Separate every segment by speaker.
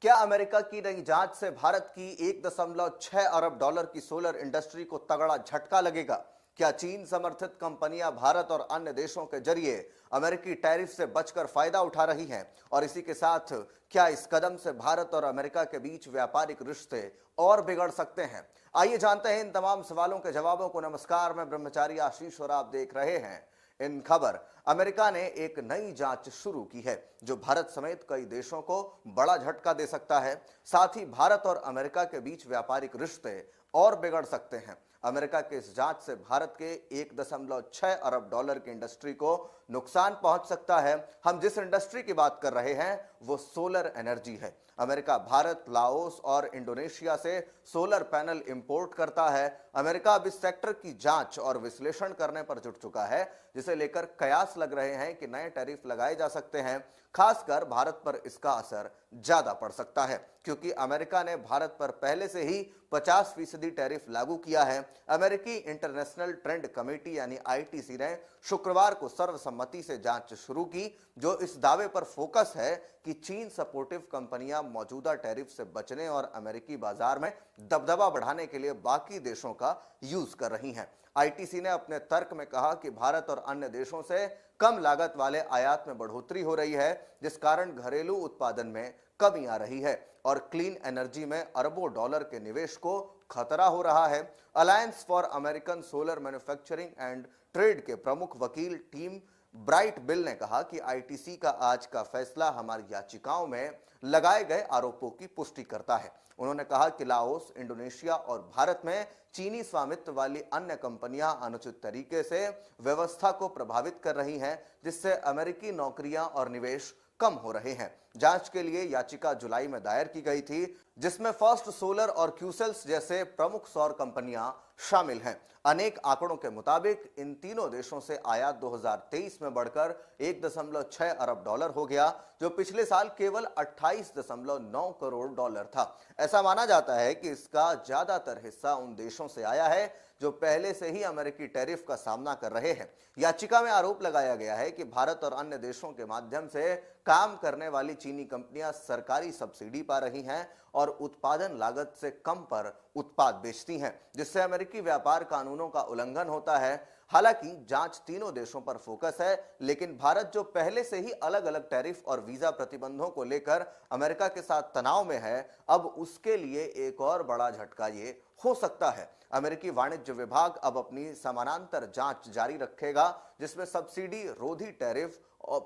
Speaker 1: क्या अमेरिका की नई जांच से भारत की 1.6 अरब डॉलर की सोलर इंडस्ट्री को तगड़ा झटका लगेगा? क्या चीन समर्थित कंपनियां भारत और अन्य देशों के जरिए अमेरिकी टैरिफ से बचकर फायदा उठा रही हैं? और इसी के साथ क्या इस कदम से भारत और अमेरिका के बीच व्यापारिक रिश्ते और बिगड़ सकते हैं? आइए जानते हैं इन तमाम सवालों के जवाबों को। नमस्कार, मैं ब्रह्मचारी आशीष और आप देख रहे हैं इन खबर। अमेरिका ने एक नई जांच शुरू की है जो भारत समेत कई देशों को बड़ा झटका दे सकता है। साथ ही भारत और अमेरिका के बीच व्यापारिक रिश्ते और बिगड़ सकते हैं। अमेरिका के इस जांच से भारत के 1.6 अरब डॉलर की इंडस्ट्री को नुकसान पहुंच सकता है। हम जिस इंडस्ट्री की बात कर रहे हैं वो सोलर एनर्जी है। अमेरिका भारत, लाओस और इंडोनेशिया से सोलर पैनल इंपोर्ट करता है। अमेरिका अब इस सेक्टर की जांच और विश्लेषण करने पर जुट चुका है, जिसे लेकर कयास लग रहे हैं कि नए टैरिफ लगाए जा सकते हैं। खासकर भारत पर इसका असर ज्यादा पड़ सकता है क्योंकि अमेरिका ने भारत पर पहले से ही 50% टैरिफ लागू किया है। अमेरिकी इंटरनेशनल ट्रेड कमेटी यानी आईटीसी ने शुक्रवार को सर्वसम्मति से जांच शुरू की, जो इस दावे पर फोकस है कि चीन सपोर्टिव कंपनियां मौजूदा टैरिफ से बचने और अमेरिकी बाजार में दबदबा बढ़ाने के लिए बाकी देशों का यूज कर रही हैं। आईटीसी ने अपने तर्क में कहा कि भारत और अन्य देशों से कम लागत वाले आयात में बढ़ोतरी हो रही है, जिस कारण घरेलू उत्पादन में कमी आ रही है और क्लीन एनर्जी में अरबों डॉलर के निवेश को खतरा हो रहा है। Alliance for American solar manufacturing and trade के प्रमुख वकील टीम ब्राइट बिल ने कहा कि आईटीसी का आज का फैसला हमारी याचिकाओं में लगाए गए आरोपों की पुष्टि करता है। उन्होंने कहा कि लाओस, इंडोनेशिया और भारत में चीनी स्वामित्व वाली अन्य कंपनियां अनुचित तरीके से व्यवस्था को प्रभावित कर रही हैं, जिससे अमेरिकी नौकरियां और निवेश कम हो रहे हैं। जांच के लिए याचिका जुलाई में दायर की गई थी, जिसमें फर्स्ट सोलर और क्यूसेल्स जैसे प्रमुख सौर कंपनियां शामिल हैं। अनेक आंकड़ों के मुताबिक इन तीनों देशों से आयात 2023 में बढ़कर 1.6 अरब डॉलर हो गया, जो पिछले साल केवल 28.9 करोड़ डॉलर था। ऐसा माना जाता है कि इसका ज्यादातर हिस्सा उन देशों से आया है जो पहले से ही अमेरिकी टैरिफ का सामना कर रहे हैं। याचिका में आरोप लगाया गया है कि भारत और अन्य देशों के माध्यम से काम करने वाली चीनी कंपनियां सरकारी सब्सिडी पा रही हैं और उत्पादन लागत से कम पर उत्पाद बेचती हैं, जिससे अमेरिकी व्यापार कानूनों का उल्लंघन होता है। हालांकि जांच तीनों देशों पर फोकस है, लेकिन भारत जो पहले से ही अलग अलग टैरिफ और वीजा प्रतिबंधों को लेकर अमेरिका के साथ तनाव में है, अब उसके लिए एक और बड़ा झटका ये हो सकता है। अमेरिकी वाणिज्य विभाग अब अपनी समानांतर जांच जारी रखेगा, जिसमें सब्सिडी रोधी टैरिफ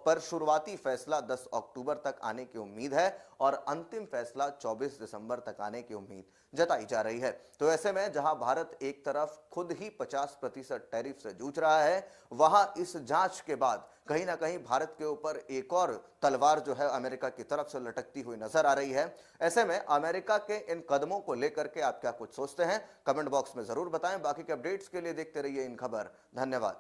Speaker 1: पर शुरुआती फैसला 10 अक्टूबर तक आने की उम्मीद है और अंतिम फैसला 24 दिसंबर तक आने की उम्मीद जताई जा रही है। तो ऐसे में जहां भारत एक तरफ खुद ही 50% टैरिफ से जूझ रहा है, वहां इस जांच के बाद कहीं ना कहीं भारत के ऊपर एक और तलवार जो है अमेरिका की तरफ से लटकती हुई नजर आ रही है। ऐसे में अमेरिका के इन कदमों को लेकर के आप क्या कुछ सोचते हैं, कमेंट बॉक्स में जरूर बताएं। बाकी के अपडेट्स के लिए देखते रहिए इन खबर। धन्यवाद।